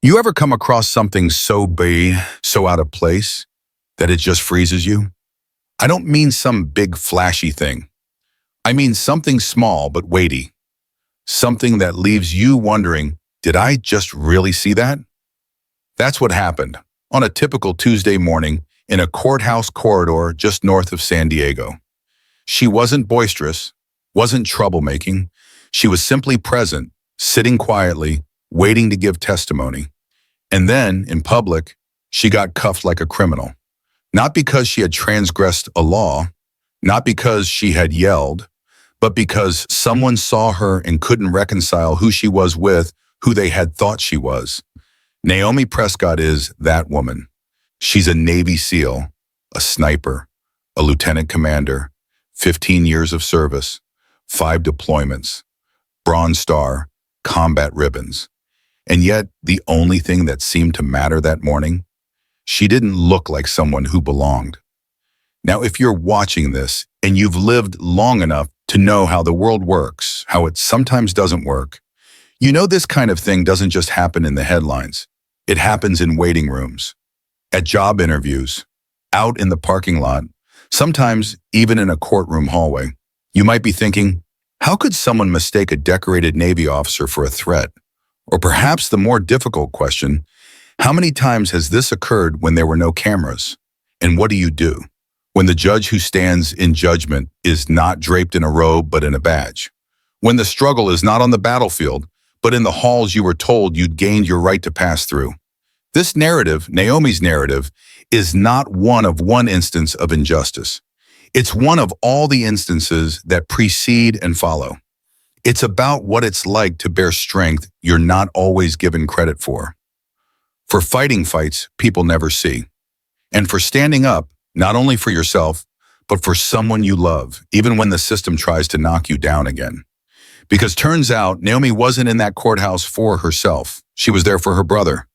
You ever come across something so big, so out of place, that it just freezes you? I don't mean some big flashy thing. I mean something small but weighty. Something that leaves you wondering, did I just really see that? That's what happened on a typical Tuesday morning in a courthouse corridor just north of San Diego. She wasn't boisterous, wasn't troublemaking. She was simply present, sitting quietly, waiting to give testimony. And then, in public, she got cuffed like a criminal. Not because she had transgressed a law, not because she had yelled, but because someone saw her and couldn't reconcile who she was with who they had thought she was. Naomi Prescott is that woman. She's a Navy SEAL, a sniper, a lieutenant commander, 15 years of service, 5 deployments, Bronze Star, combat ribbons. And yet, the only thing that seemed to matter that morning, she didn't look like someone who belonged. Now, if you're watching this and you've lived long enough to know how the world works, how it sometimes doesn't work, you know this kind of thing doesn't just happen in the headlines. It happens in waiting rooms, at job interviews, out in the parking lot, sometimes even in a courtroom hallway. You might be thinking, how could someone mistake a decorated Navy officer for a threat? Or perhaps the more difficult question, how many times has this occurred when there were no cameras? And what do you do when the judge who stands in judgment is not draped in a robe but in a badge? When the struggle is not on the battlefield, but in the halls you were told you'd gained your right to pass through? This narrative, Naomi's narrative, is not one instance of injustice. It's one of all the instances that precede and follow. It's about what it's like to bear strength you're not always given credit for fighting fights people never see, and for standing up, not only for yourself, but for someone you love, even when the system tries to knock you down again. Because turns out, Naomi wasn't in that courthouse for herself. She was there for her brother.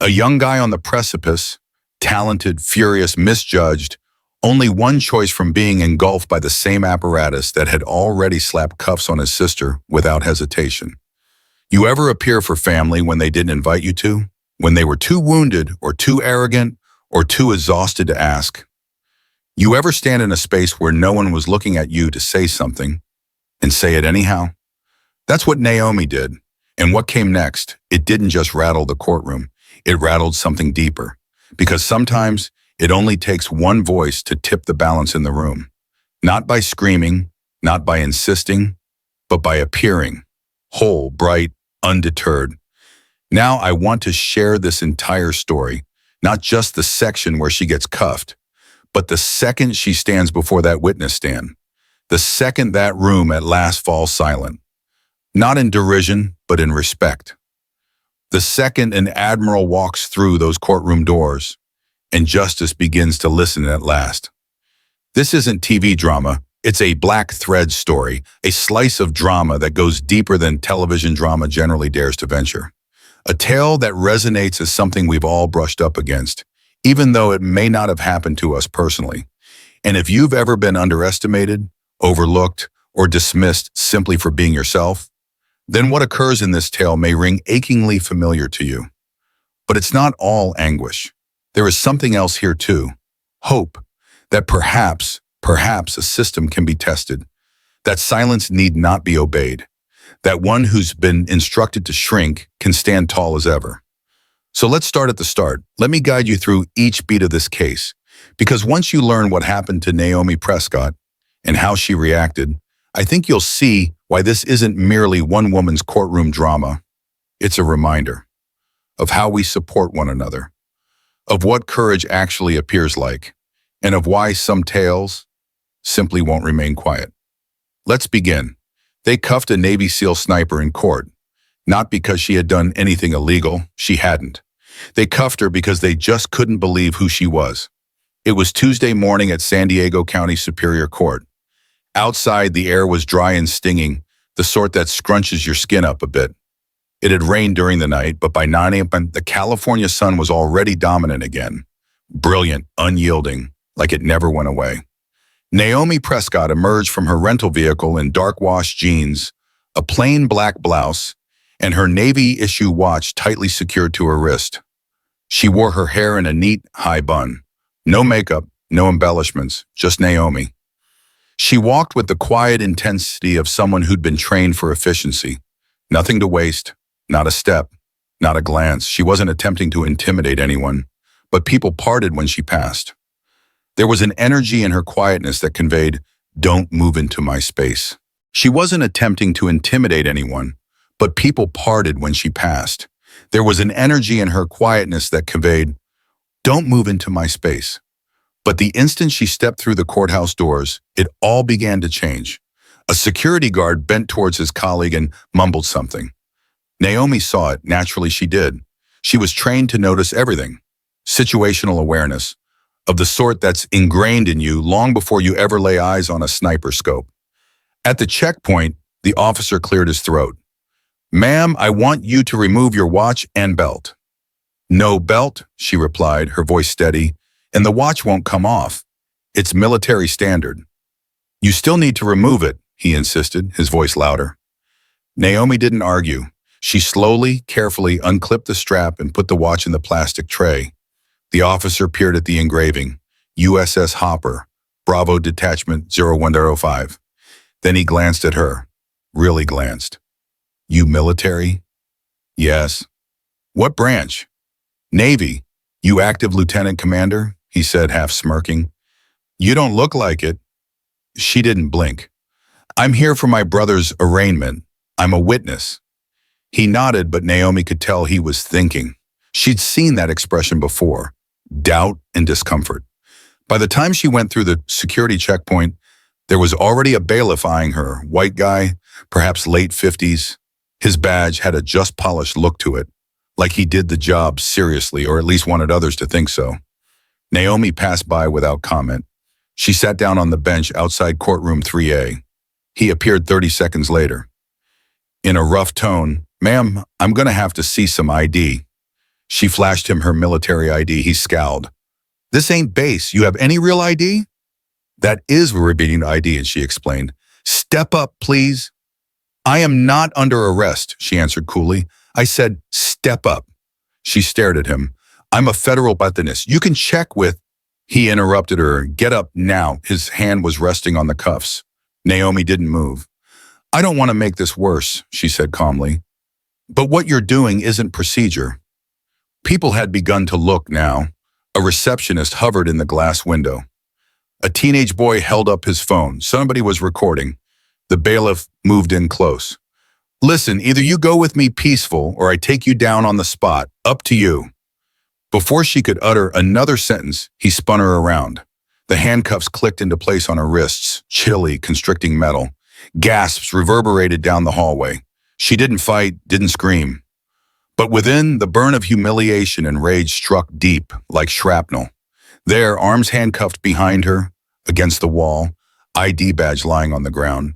A young guy on the precipice, talented, furious, misjudged, only one choice from being engulfed by the same apparatus that had already slapped cuffs on his sister without hesitation. You ever appear for family when they didn't invite you to? When they were too wounded or too arrogant or too exhausted to ask? You ever stand in a space where no one was looking at you to say something and say it anyhow? That's what Naomi did. And what came next, it didn't just rattle the courtroom. It rattled something deeper. Because sometimes it only takes one voice to tip the balance in the room. Not by screaming, not by insisting, but by appearing, whole, bright, undeterred. Now I want to share this entire story, not just the section where she gets cuffed, but the second she stands before that witness stand, the second that room at last falls silent. Not in derision, but in respect. The second an Admiral walks through those courtroom doors, and justice begins to listen at last. This isn't TV drama, it's a black thread story, a slice of drama that goes deeper than television drama generally dares to venture. A tale that resonates as something we've all brushed up against, even though it may not have happened to us personally. And if you've ever been underestimated, overlooked, or dismissed simply for being yourself, then what occurs in this tale may ring achingly familiar to you. But it's not all anguish. There is something else here too. Hope that perhaps a system can be tested, that silence need not be obeyed, that one who's been instructed to shrink can stand tall as ever. So let's start at the start. Let me guide you through each beat of this case, because once you learn what happened to Naomi Prescott and how she reacted, I think you'll see why this isn't merely one woman's courtroom drama. It's a reminder of how we support one another, of what courage actually appears like, and of why some tales simply won't remain quiet. Let's begin. They cuffed a Navy SEAL sniper in court, not because she had done anything illegal. She hadn't. They cuffed her because they just couldn't believe who she was. It was Tuesday morning at San Diego County Superior Court. Outside, the air was dry and stinging, the sort that scrunches your skin up a bit. It had rained during the night, but by 9 a.m., the California sun was already dominant again. Brilliant, unyielding, like it never went away. Naomi Prescott emerged from her rental vehicle in dark wash jeans, a plain black blouse, and her Navy-issue watch tightly secured to her wrist. She wore her hair in a neat, high bun. No makeup, no embellishments, just Naomi. She walked with the quiet intensity of someone who'd been trained for efficiency. Nothing to waste, not a step, not a glance. She wasn't attempting to intimidate anyone, but people parted when she passed. There was an energy in her quietness that conveyed, "Don't move into my space." She wasn't attempting to intimidate anyone, but people parted when she passed. There was an energy in her quietness that conveyed, "Don't move into my space." But the instant she stepped through the courthouse doors, it all began to change. A security guard bent towards his colleague and mumbled something. Naomi saw it. Naturally, she did. She was trained to notice everything. Situational awareness, of the sort that's ingrained in you long before you ever lay eyes on a sniper scope. At the checkpoint, the officer cleared his throat. "Ma'am, I want you to remove your watch and belt." "No belt," she replied, her voice steady, "and the watch won't come off. It's military standard." "You still need to remove it," he insisted, his voice louder. Naomi didn't argue. She slowly, carefully unclipped the strap and put the watch in the plastic tray. The officer peered at the engraving, USS Hopper, Bravo Detachment 0105. Then he glanced at her, really glanced. "You military?" "Yes." "What branch?" "Navy." "You active lieutenant commander?" he said, half smirking. "You don't look like it." She didn't blink. "I'm here for my brother's arraignment. I'm a witness." He nodded, but Naomi could tell he was thinking. She'd seen that expression before, doubt and discomfort. By the time she went through the security checkpoint, there was already a bailiff eyeing her, white guy, perhaps late 50s. His badge had a just-polished look to it, like he did the job seriously, or at least wanted others to think so. Naomi passed by without comment. She sat down on the bench outside courtroom 3A. He appeared 30 seconds later. In a rough tone, "Ma'am, I'm going to have to see some ID." She flashed him her military ID. He scowled. "This ain't base. You have any real ID?" "That is repeating ID," and she explained. "Step up, please." "I am not under arrest," she answered coolly. "I said, step up." She stared at him. "I'm a federal witness. You can check with—" He interrupted her. "Get up now." His hand was resting on the cuffs. Naomi didn't move. "I don't want to make this worse," she said calmly. "But what you're doing isn't procedure." People had begun to look now. A receptionist hovered in the glass window. A teenage boy held up his phone. Somebody was recording. The bailiff moved in close. "Listen, either you go with me peaceful or I take you down on the spot. Up to you." Before she could utter another sentence, he spun her around. The handcuffs clicked into place on her wrists, chilly, constricting metal. Gasps reverberated down the hallway. She didn't fight, didn't scream. But within, the burn of humiliation and rage struck deep, like shrapnel. There, arms handcuffed behind her, against the wall, ID badge lying on the ground.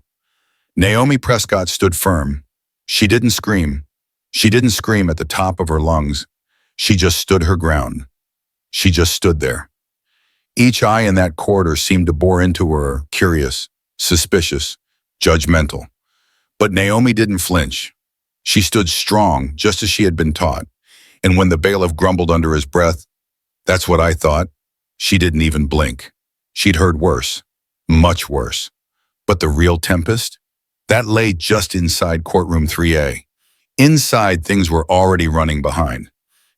Naomi Prescott stood firm. She didn't scream. She didn't scream at the top of her lungs. She just stood her ground. She just stood there. Each eye in that corridor seemed to bore into her, curious, suspicious, judgmental. But Naomi didn't flinch. She stood strong, just as she had been taught. And when the bailiff grumbled under his breath, "That's what I thought," she didn't even blink. She'd heard worse, much worse. But the real tempest? That lay just inside courtroom 3A. Inside, things were already running behind.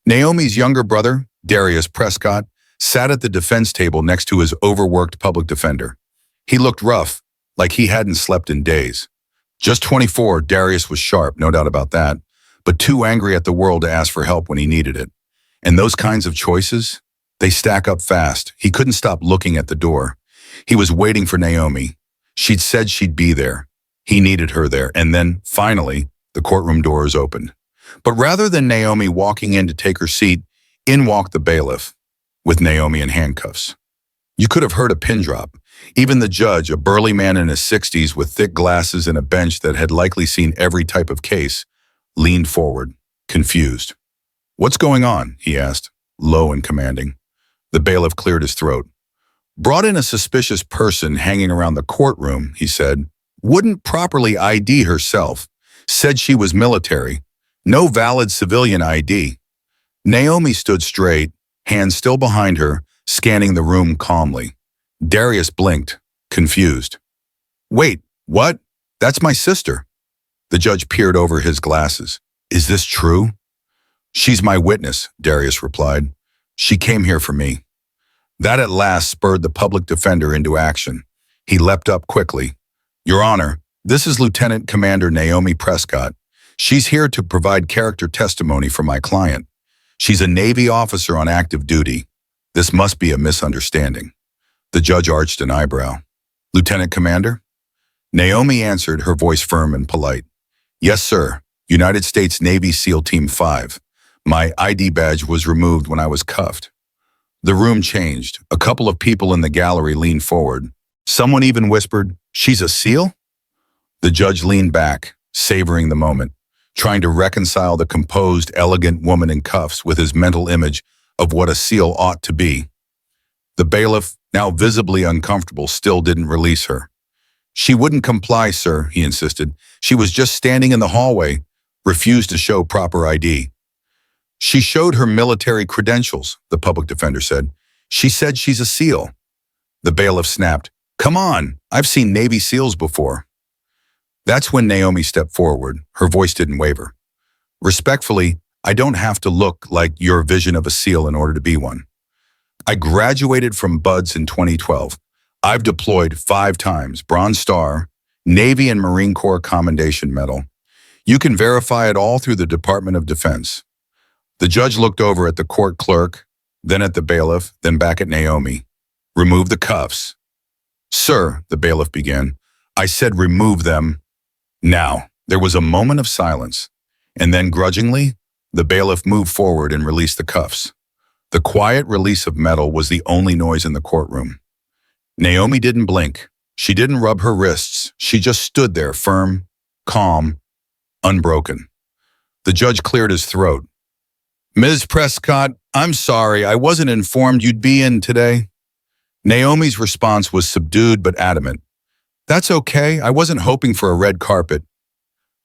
Naomi's younger brother, Darius Prescott, sat at the defense table next to his overworked public defender. He looked rough, like he hadn't slept in days. Just 24, Darius was sharp, no doubt about that, but too angry at the world to ask for help when he needed it. And those kinds of choices, they stack up fast. He couldn't stop looking at the door. He was waiting for Naomi. She'd said she'd be there. He needed her there. And then, finally, the courtroom doors opened. But rather than Naomi walking in to take her seat, in walked the bailiff, with Naomi in handcuffs. You could have heard a pin drop. Even the judge, a burly man in his 60s with thick glasses and a bench that had likely seen every type of case, leaned forward, confused. "What's going on?" he asked, low and commanding. The bailiff cleared his throat. "Brought in a suspicious person hanging around the courtroom," he said. "Wouldn't properly ID herself. Said she was military. No valid civilian ID. Naomi stood straight, hands still behind her, scanning the room calmly. Darius blinked, confused. Wait, what? That's my sister. The judge peered over his glasses. Is this true? She's my witness, Darius replied. She came here for me. That at last spurred the public defender into action. He leapt up quickly. Your Honor, this is Lieutenant Commander Naomi Prescott. She's here to provide character testimony for my client. She's a Navy officer on active duty. This must be a misunderstanding. The judge arched an eyebrow. Lieutenant Commander? Naomi answered, her voice firm and polite. Yes, sir. United States Navy SEAL Team 5. My ID badge was removed when I was cuffed. The room changed. A couple of people in the gallery leaned forward. Someone even whispered, "She's a SEAL?" The judge leaned back, savoring the moment, trying to reconcile the composed, elegant woman in cuffs with his mental image of what a SEAL ought to be. The bailiff, now visibly uncomfortable, still didn't release her. She wouldn't comply, sir, he insisted. She was just standing in the hallway, refused to show proper ID. She showed her military credentials, the public defender said. She said she's a SEAL. The bailiff snapped, "Come on, I've seen Navy SEALs before." That's when Naomi stepped forward. Her voice didn't waver. Respectfully, I don't have to look like your vision of a SEAL in order to be one. I graduated from BUDS in 2012. I've deployed 5 times, Bronze Star, Navy and Marine Corps Commendation Medal. You can verify it all through the Department of Defense. The judge looked over at the court clerk, then at the bailiff, then back at Naomi. Remove the cuffs. Sir, the bailiff began, I said remove them. Now, there was a moment of silence, and then grudgingly, the bailiff moved forward and released the cuffs. The quiet release of metal was the only noise in the courtroom. Naomi didn't blink. She didn't rub her wrists. She just stood there, firm, calm, unbroken. The judge cleared his throat. Ms. Prescott, I'm sorry, I wasn't informed you'd be in today. Naomi's response was subdued but adamant. That's okay, I wasn't hoping for a red carpet.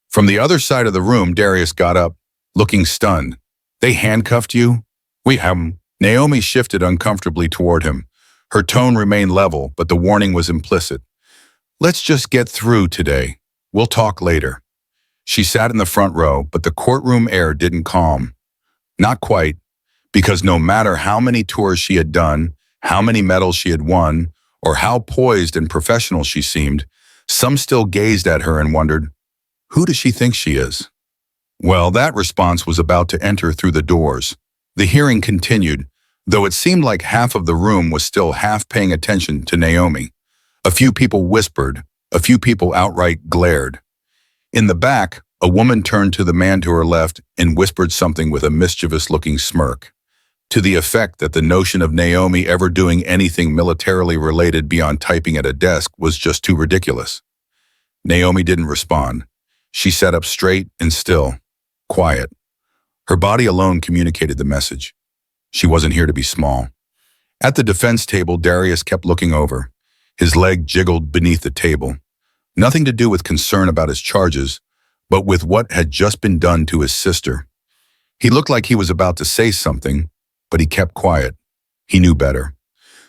From the other side of the room, Darius got up, looking stunned. They handcuffed you? We haven't. Naomi shifted uncomfortably toward him. Her tone remained level, but the warning was implicit. Let's just get through today. We'll talk later. She sat in the front row, but the courtroom air didn't calm. Not quite, because no matter how many tours she had done, how many medals she had won, or how poised and professional she seemed, some still gazed at her and wondered, who does she think she is? Well, that response was about to enter through the doors. The hearing continued, though it seemed like half of the room was still half paying attention to Naomi. A few people whispered, a few people outright glared. In the back, a woman turned to the man to her left and whispered something with a mischievous-looking smirk, to the effect that the notion of Naomi ever doing anything militarily related beyond typing at a desk was just too ridiculous. Naomi didn't respond. She sat up straight and still, quiet. Her body alone communicated the message. She wasn't here to be small. At the defense table, Darius kept looking over. His leg jiggled beneath the table. Nothing to do with concern about his charges, but with what had just been done to his sister. He looked like he was about to say something, but he kept quiet. He knew better.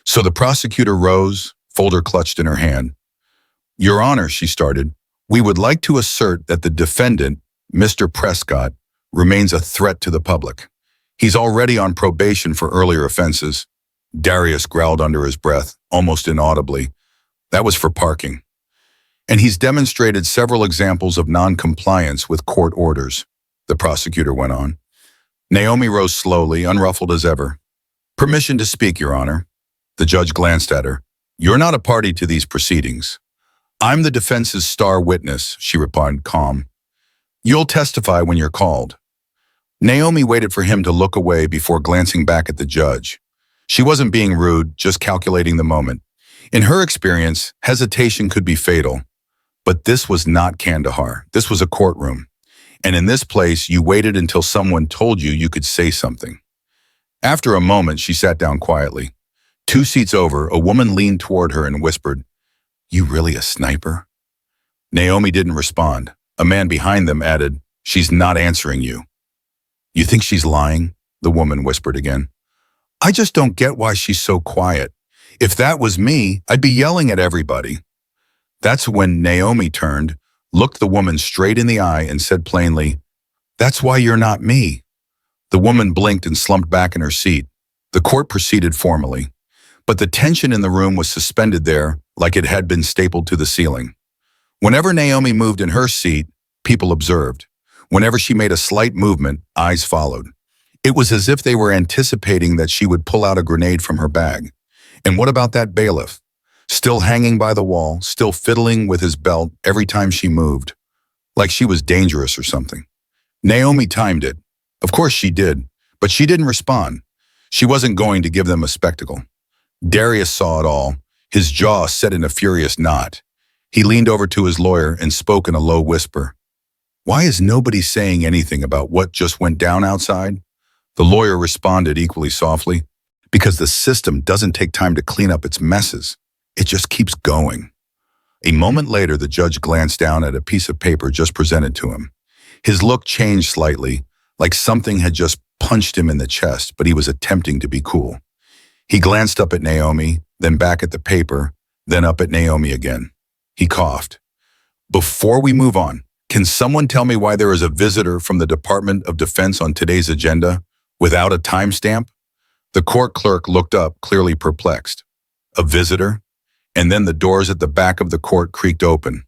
So the prosecutor rose, folder clutched in her hand. Your Honor, she started, we would like to assert that the defendant, Mr. Prescott, remains a threat to the public. He's already on probation for earlier offenses. Darius growled under his breath, almost inaudibly. That was for parking. And he's demonstrated several examples of non-compliance with court orders, the prosecutor went on. Naomi rose slowly, unruffled as ever. Permission to speak, Your Honor. The judge glanced at her. You're not a party to these proceedings. I'm the defense's star witness, she replied, calm. You'll testify when you're called. Naomi waited for him to look away before glancing back at the judge. She wasn't being rude, just calculating the moment. In her experience, hesitation could be fatal. But this was not Kandahar. This was a courtroom. And in this place, you waited until someone told you you could say something. After a moment, she sat down quietly. 2 seats over, a woman leaned toward her and whispered, You really a sniper? Naomi didn't respond. A man behind them added, She's not answering you. You think she's lying? The woman whispered again. I just don't get why she's so quiet. If that was me, I'd be yelling at everybody. That's when Naomi turned, looked the woman straight in the eye and said plainly, That's why you're not me. The woman blinked and slumped back in her seat. The court proceeded formally, but the tension in the room was suspended there like it had been stapled to the ceiling. Whenever Naomi moved in her seat, people observed. Whenever she made a slight movement, eyes followed. It was as if they were anticipating that she would pull out a grenade from her bag. And what about that bailiff? Still hanging by the wall, still fiddling with his belt every time she moved, like she was dangerous or something. Naomi timed it. Of course she did, but she didn't respond. She wasn't going to give them a spectacle. Darius saw it all, his jaw set in a furious knot. He leaned over to his lawyer and spoke in a low whisper. Why is nobody saying anything about what just went down outside? The lawyer responded equally softly. Because the system doesn't take time to clean up its messes. It just keeps going. A moment later, the judge glanced down at a piece of paper just presented to him. His look changed slightly, like something had just punched him in the chest, but he was attempting to be cool. He glanced up at Naomi, then back at the paper, then up at Naomi again. He coughed. Before we move on, can someone tell me why there is a visitor from the Department of Defense on today's agenda without a timestamp? The court clerk looked up, clearly perplexed. A visitor? And then the doors at the back of the court creaked open.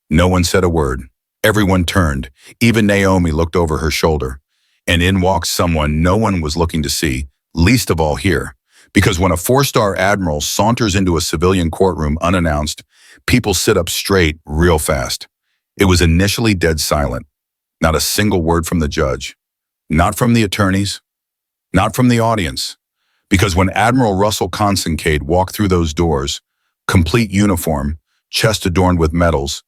No one said a word. Everyone turned. Even Naomi looked over her shoulder. And in walked someone no one was looking to see, least of all here. Because when a 4-star admiral saunters into a civilian courtroom unannounced, people sit up straight real fast. It was initially dead silent. Not a single word from the judge. Not from the attorneys. Not from the audience. Because when Admiral Russell Kincaid walked through those doors, complete uniform, chest adorned with medals,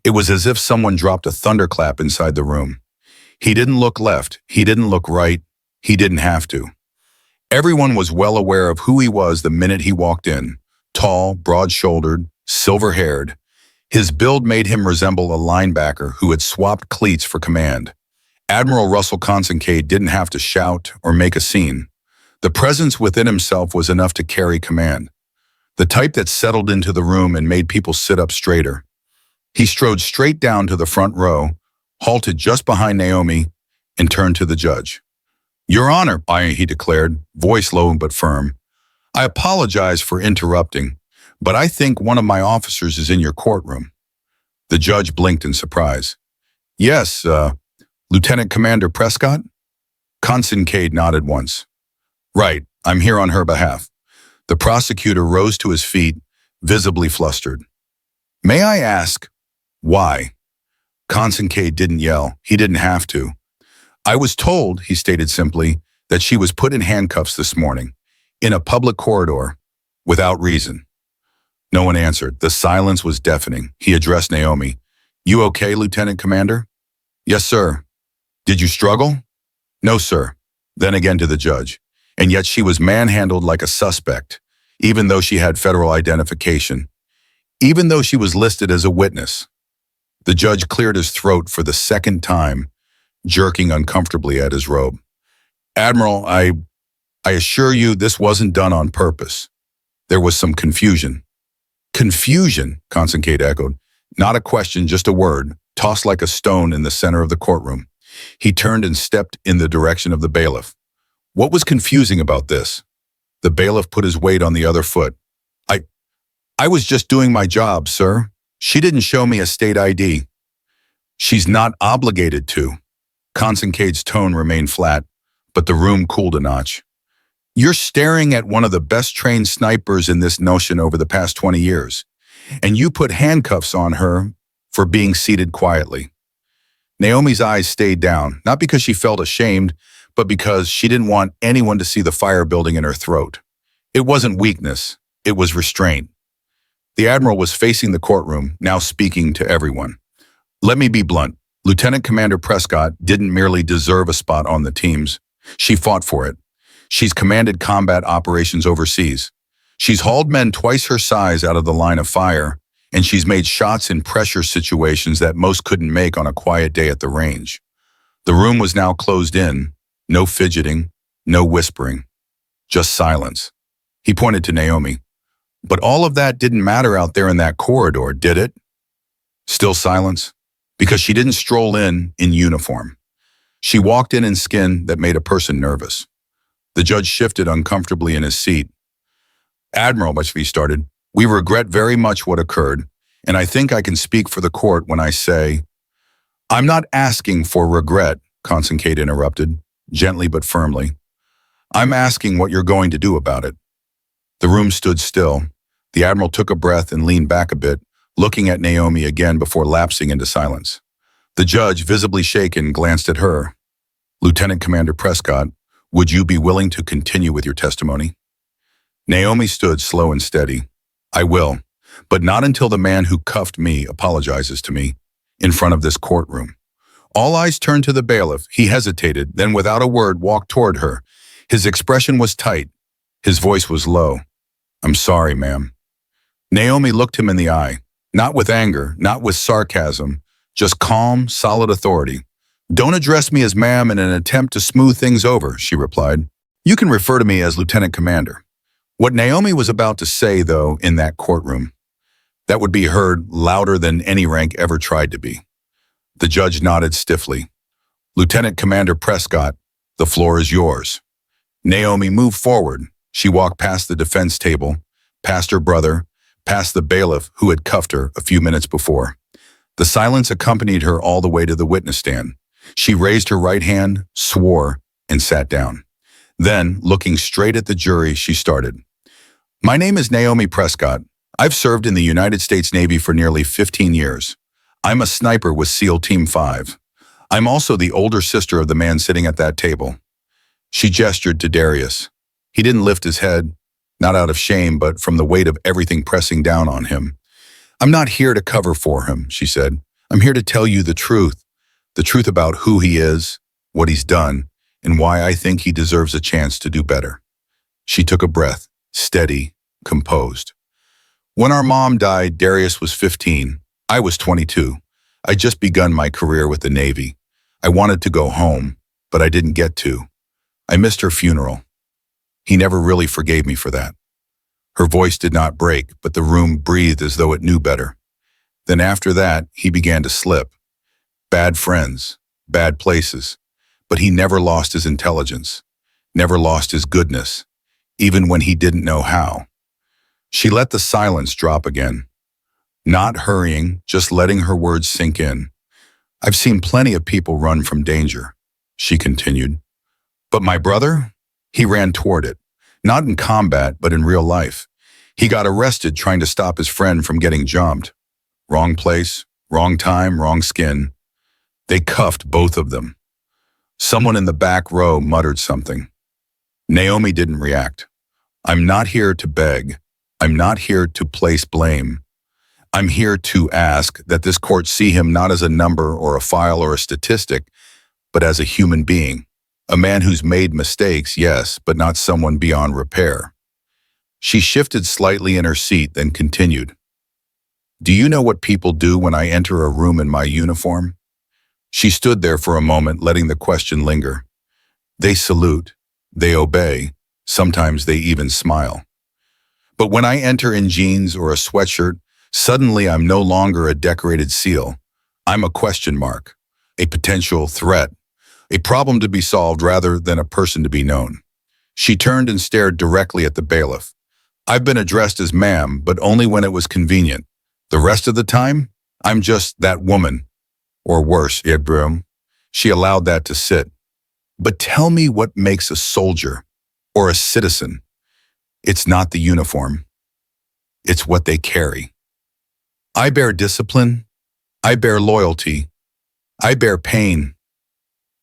it was as if someone dropped a thunderclap inside the room. He didn't look left, he didn't look right, he didn't have to. Everyone was well aware of who he was the minute he walked in. Tall, broad-shouldered, silver-haired. His build made him resemble a linebacker who had swapped cleats for command. Admiral Russell Kincaid didn't have to shout or make a scene. The presence within himself was enough to carry command. The type that settled into the room and made people sit up straighter. He strode straight down to the front row, halted just behind Naomi, and turned to the judge. Your Honor, he declared, voice low but firm. I apologize for interrupting, but I think one of my officers is in your courtroom. The judge blinked in surprise. Yes, Lieutenant Commander Prescott? Kincaid nodded once. Right, I'm here on her behalf. The prosecutor rose to his feet, visibly flustered. May I ask, why? Kincaid didn't yell. He didn't have to. I was told, he stated simply, that she was put in handcuffs this morning, in a public corridor, without reason. No one answered. The silence was deafening. He addressed Naomi. You okay, Lieutenant Commander? Yes, sir. Did you struggle? No, sir. Then again to the judge. And yet she was manhandled like a suspect, even though she had federal identification, even though she was listed as a witness. The judge cleared his throat for the second time, jerking uncomfortably at his robe. Admiral, I assure you this wasn't done on purpose. There was some confusion. Confusion, Kincaid echoed. Not a question, just a word, tossed like a stone in the center of the courtroom. He turned and stepped in the direction of the bailiff. What was confusing about this? The bailiff put his weight on the other foot. I was just doing my job, sir. She didn't show me a state ID. She's not obligated to. Kincaid's tone remained flat, but the room cooled a notch. You're staring at one of the best trained snipers in this notion over the past 20 years, and you put handcuffs on her for being seated quietly. Naomi's eyes stayed down, not because she felt ashamed, but because she didn't want anyone to see the fire building in her throat. It wasn't weakness, it was restraint. The Admiral was facing the courtroom, now speaking to everyone. Let me be blunt. Lieutenant Commander Prescott didn't merely deserve a spot on the teams. She fought for it. She's commanded combat operations overseas. She's hauled men twice her size out of the line of fire, and she's made shots in pressure situations that most couldn't make on a quiet day at the range. The room was now closed in, no fidgeting, no whispering, just silence. He pointed to Naomi. But all of that didn't matter out there in that corridor, did it? Still silence? Because she didn't stroll in uniform. She walked in skin that made a person nervous. The judge shifted uncomfortably in his seat. Admiral, he started, we regret very much what occurred, and I think I can speak for the court when I say, I'm not asking for regret, Constance interrupted, gently but firmly. I'm asking what you're going to do about it. The room stood still. The Admiral took a breath and leaned back a bit, looking at Naomi again before lapsing into silence. The judge, visibly shaken, glanced at her. Lieutenant Commander Prescott, would you be willing to continue with your testimony? Naomi stood slow and steady. I will, but not until the man who cuffed me apologizes to me in front of this courtroom. All eyes turned to the bailiff. He hesitated, then without a word walked toward her. His expression was tight. His voice was low. I'm sorry, ma'am. Naomi looked him in the eye, not with anger, not with sarcasm, just calm, solid authority. Don't address me as ma'am in an attempt to smooth things over, she replied. You can refer to me as Lieutenant Commander. What Naomi was about to say, though, in that courtroom, that would be heard louder than any rank ever tried to be. The judge nodded stiffly. Lieutenant Commander Prescott, the floor is yours. Naomi moved forward. She walked past the defense table, past her brother, past the bailiff who had cuffed her a few minutes before. The silence accompanied her all the way to the witness stand. She raised her right hand, swore, and sat down. Then, looking straight at the jury, she started. My name is Naomi Prescott. I've served in the United States Navy for nearly 15 years. I'm a sniper with SEAL Team 5. I'm also the older sister of the man sitting at that table. She gestured to Darius. He didn't lift his head, not out of shame, but from the weight of everything pressing down on him. I'm not here to cover for him, she said. I'm here to tell you the truth about who he is, what he's done, and why I think he deserves a chance to do better. She took a breath, steady, composed. When our mom died, Darius was 15. I was 22. I'd just begun my career with the Navy. I wanted to go home, but I didn't get to. I missed her funeral. He never really forgave me for that. Her voice did not break, but the room breathed as though it knew better. Then after that, he began to slip. Bad friends, bad places, but he never lost his intelligence, never lost his goodness, even when he didn't know how. She let the silence drop again, not hurrying, just letting her words sink in. I've seen plenty of people run from danger, she continued. But my brother, he ran toward it, not in combat, but in real life. He got arrested trying to stop his friend from getting jumped. Wrong place, wrong time, wrong skin. They cuffed both of them. Someone in the back row muttered something. Naomi didn't react. I'm not here to beg. I'm not here to place blame. I'm here to ask that this court see him not as a number or a file or a statistic, but as a human being. A man who's made mistakes, yes, but not someone beyond repair. She shifted slightly in her seat, then continued. Do you know what people do when I enter a room in my uniform? She stood there for a moment, letting the question linger. They salute, they obey, sometimes they even smile. But when I enter in jeans or a sweatshirt, suddenly I'm no longer a decorated SEAL. I'm a question mark, a potential threat, a problem to be solved rather than a person to be known. She turned and stared directly at the bailiff. I've been addressed as ma'am, but only when it was convenient. The rest of the time, I'm just that woman. Or worse, Admiral. She allowed that to sit. But tell me what makes a soldier or a citizen. It's not the uniform. It's what they carry. I bear discipline. I bear loyalty. I bear pain.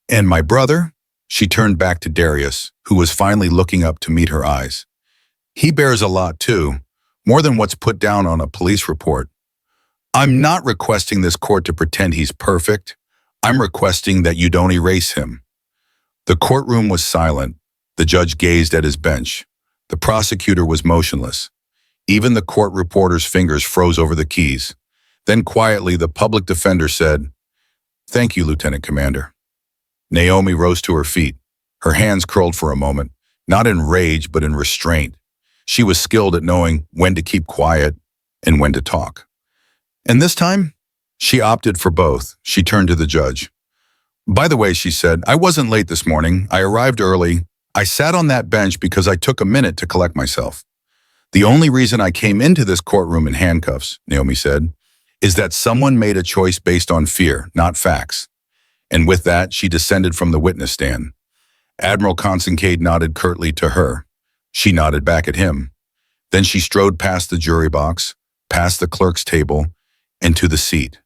And my brother? She turned back to Darius, who was finally looking up to meet her eyes. He bears a lot too, more than what's put down on a police report. I'm not requesting this court to pretend he's perfect. I'm requesting that you don't erase him. The courtroom was silent. The judge gazed at his bench. The prosecutor was motionless. Even the court reporter's fingers froze over the keys. Then quietly, the public defender said, Thank you, Lieutenant Commander. Naomi rose to her feet, her hands curled for a moment, not in rage but in restraint. She was skilled at knowing when to keep quiet and when to talk. And this time, she opted for both. She turned to the judge. "By the way," she said, "I wasn't late this morning. I arrived early. I sat on that bench because I took a minute to collect myself. The only reason I came into this courtroom in handcuffs," Naomi said, "is that someone made a choice based on fear, not facts." And with that, she descended from the witness stand. Admiral Kincaid nodded curtly to her. She nodded back at him. Then she strode past the jury box, past the clerk's table, and to the seat.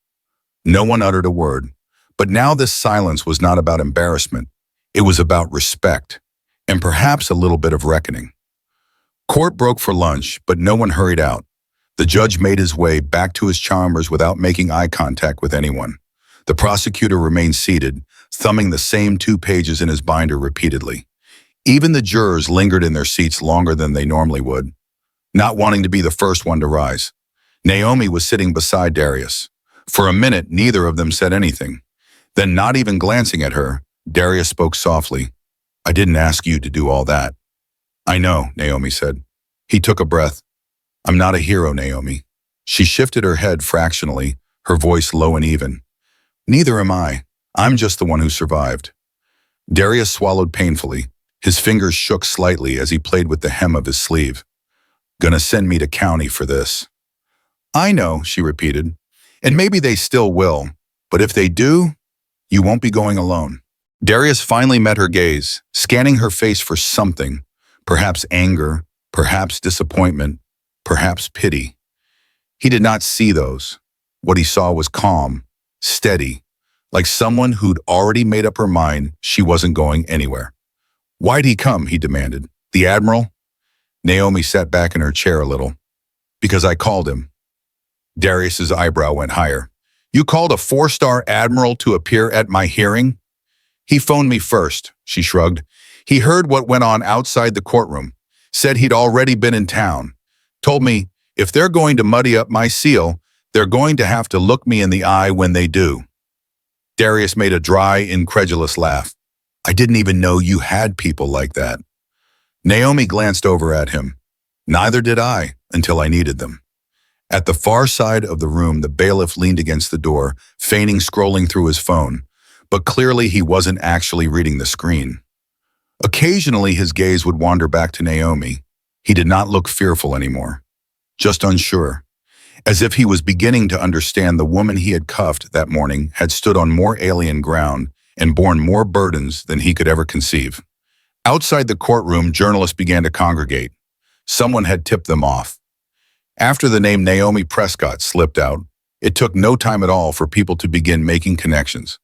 No one uttered a word, but now this silence was not about embarrassment. It was about respect, and perhaps a little bit of reckoning. Court broke for lunch, but no one hurried out. The judge made his way back to his chambers without making eye contact with anyone. The prosecutor remained seated, thumbing the same 2 pages in his binder repeatedly. Even the jurors lingered in their seats longer than they normally would, not wanting to be the first one to rise. Naomi was sitting beside Darius. For a minute, neither of them said anything. Then, not even glancing at her, Darius spoke softly. "I didn't ask you to do all that." "I know," Naomi said. He took a breath. "I'm not a hero, Naomi." She shifted her head fractionally, her voice low and even. "Neither am I. I'm just the one who survived." Darius swallowed painfully. His fingers shook slightly as he played with the hem of his sleeve. "Gonna send me to county for this." "I know," she repeated. "And maybe they still will. But if they do, you won't be going alone." Darius finally met her gaze, scanning her face for something. Perhaps anger, perhaps disappointment, perhaps pity. He did not see those. What he saw was calm, steady, like someone who'd already made up her mind she wasn't going anywhere. "Why'd he come?" he demanded. "The Admiral?" Naomi sat back in her chair a little. "Because I called him." Darius's eyebrow went higher. "You called a 4-star Admiral to appear at my hearing?" "He phoned me first," she shrugged. "He heard what went on outside the courtroom, said he'd already been in town, told me if they're going to muddy up my seal, they're going to have to look me in the eye when they do." Darius made a dry, incredulous laugh. "I didn't even know you had people like that." Naomi glanced over at him. "Neither did I, until I needed them." At the far side of the room, the bailiff leaned against the door, feigning scrolling through his phone, but clearly he wasn't actually reading the screen. Occasionally, his gaze would wander back to Naomi. He did not look fearful anymore, just unsure, as if he was beginning to understand the woman he had cuffed that morning had stood on more alien ground and borne more burdens than he could ever conceive. Outside the courtroom, journalists began to congregate. Someone had tipped them off. After the name Naomi Prescott slipped out, it took no time at all for people to begin making connections.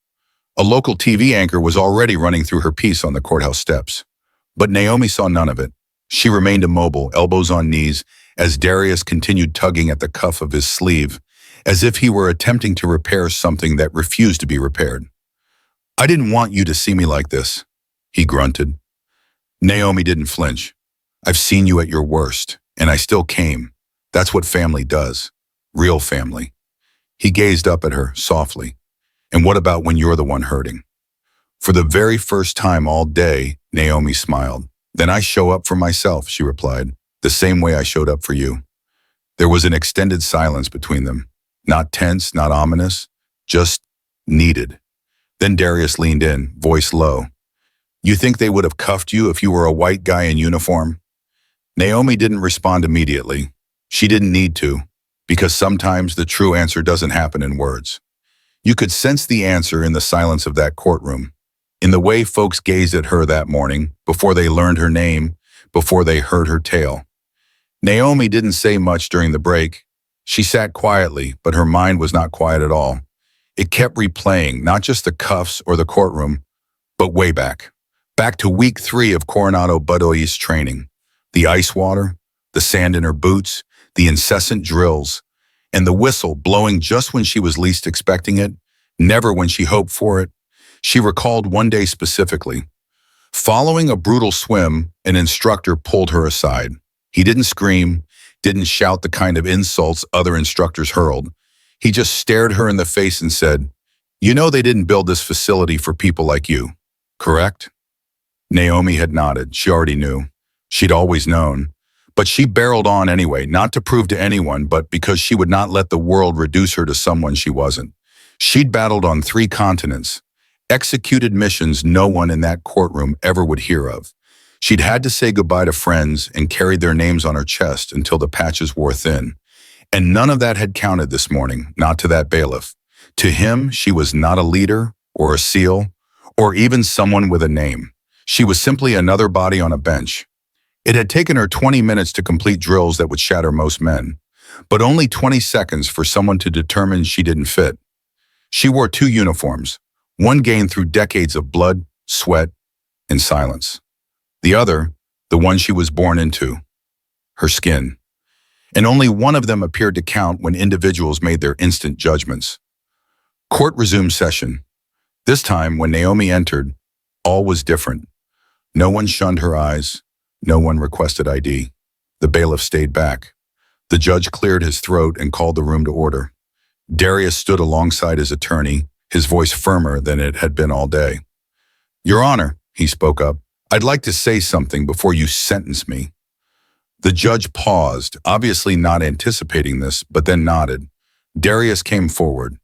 A local TV anchor was already running through her piece on the courthouse steps. But Naomi saw none of it. She remained immobile, elbows on knees, as Darius continued tugging at the cuff of his sleeve, as if he were attempting to repair something that refused to be repaired. "I didn't want you to see me like this," he grunted. Naomi didn't flinch. "I've seen you at your worst, and I still came. That's what family does. Real family." He gazed up at her softly. "And what about when you're the one hurting?" "For the very first time all day," Naomi smiled. "Then I show up for myself," she replied, "the same way I showed up for you." There was an extended silence between them. Not tense, not ominous, just needed. Then Darius leaned in, voice low. "You think they would have cuffed you if you were a white guy in uniform?" Naomi didn't respond immediately. She didn't need to, because sometimes the true answer doesn't happen in words. You could sense the answer in the silence of that courtroom, in the way folks gazed at her that morning, before they learned her name, before they heard her tale. Naomi didn't say much during the break. She sat quietly, but her mind was not quiet at all. It kept replaying, not just the cuffs or the courtroom, but way back to week 3 of Coronado Budoy's training. The ice water, the sand in her boots, the incessant drills, and the whistle blowing just when she was least expecting it, never when she hoped for it. She recalled one day specifically. Following a brutal swim, an instructor pulled her aside. He didn't scream, didn't shout the kind of insults other instructors hurled. He just stared her in the face and said, "You know they didn't build this facility for people like you." correct? Naomi had nodded. She already knew. She'd always known. But she barreled on anyway, not to prove to anyone, but because she would not let the world reduce her to someone she wasn't. She'd battled on 3 continents, executed missions no one in that courtroom ever would hear of. She'd had to say goodbye to friends and carried their names on her chest until the patches wore thin. And none of that had counted this morning, not to that bailiff. To him, she was not a leader or a SEAL or even someone with a name. She was simply another body on a bench. It had taken her 20 minutes to complete drills that would shatter most men, but only 20 seconds for someone to determine she didn't fit. She wore 2 uniforms, one gained through decades of blood, sweat, and silence. The other, the one she was born into, her skin. And only one of them appeared to count when individuals made their instant judgments. Court resumed session. This time, when Naomi entered, all was different. No one shunned her eyes. No one requested ID. The bailiff stayed back. The judge cleared his throat and called the room to order. Darius stood alongside his attorney, his voice firmer than it had been all day. "Your Honor," he spoke up, "I'd like to say something before you sentence me." The judge paused, obviously not anticipating this, but then nodded. Darius came forward.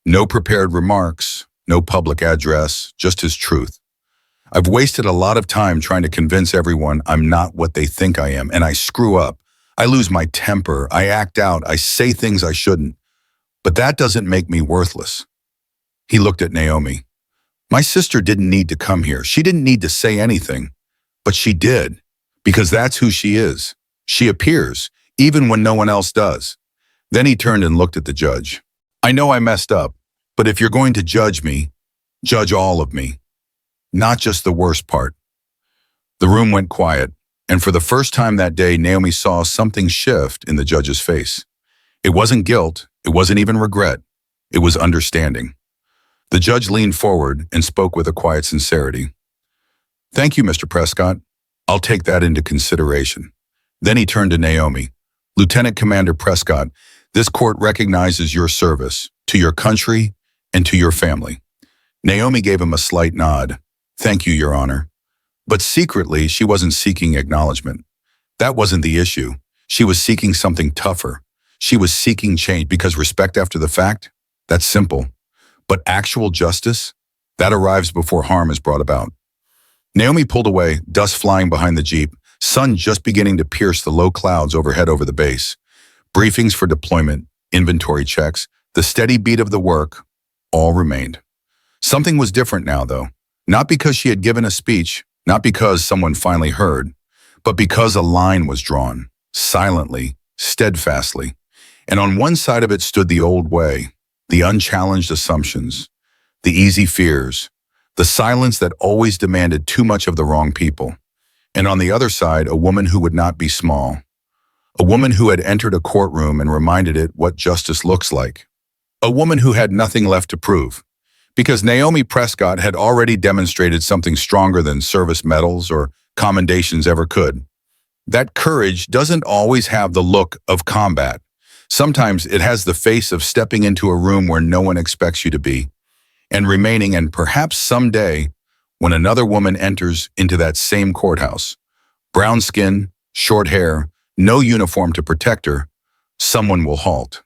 No prepared remarks, no public address, just his truth. "I've wasted a lot of time trying to convince everyone I'm not what they think I am, and I screw up. I lose my temper, I act out, I say things I shouldn't. But that doesn't make me worthless." He looked at Naomi. "My sister didn't need to come here. She didn't need to say anything. But she did, because that's who she is. She appears, even when no one else does." Then he turned and looked at the judge. "I know I messed up, but if you're going to judge me, judge all of me. Not just the worst part." The room went quiet, and for the first time that day, Naomi saw something shift in the judge's face. It wasn't guilt, it wasn't even regret, it was understanding. The judge leaned forward and spoke with a quiet sincerity. "Thank you, Mr. Prescott. I'll take that into consideration." Then he turned to Naomi. "Lieutenant Commander Prescott, this court recognizes your service to your country and to your family." Naomi gave him a slight nod. "Thank you, Your Honor." But secretly, she wasn't seeking acknowledgement. That wasn't the issue. She was seeking something tougher. She was seeking change, because respect after the fact, that's simple. But actual justice, that arrives before harm is brought about. Naomi pulled away, dust flying behind the Jeep, sun just beginning to pierce the low clouds overhead over the base. Briefings for deployment, inventory checks, the steady beat of the work, all remained. Something was different now, though. Not because she had given a speech, not because someone finally heard, but because a line was drawn, silently, steadfastly. And on one side of it stood the old way, the unchallenged assumptions, the easy fears, the silence that always demanded too much of the wrong people. And on the other side, a woman who would not be small. A woman who had entered a courtroom and reminded it what justice looks like. A woman who had nothing left to prove. Because Naomi Prescott had already demonstrated something stronger than service medals or commendations ever could. That courage doesn't always have the look of combat. Sometimes it has the face of stepping into a room where no one expects you to be, and remaining, and perhaps someday, when another woman enters into that same courthouse, brown skin, short hair, no uniform to protect her, someone will halt,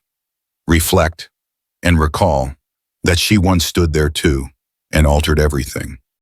reflect, and recall that she once stood there too and altered everything.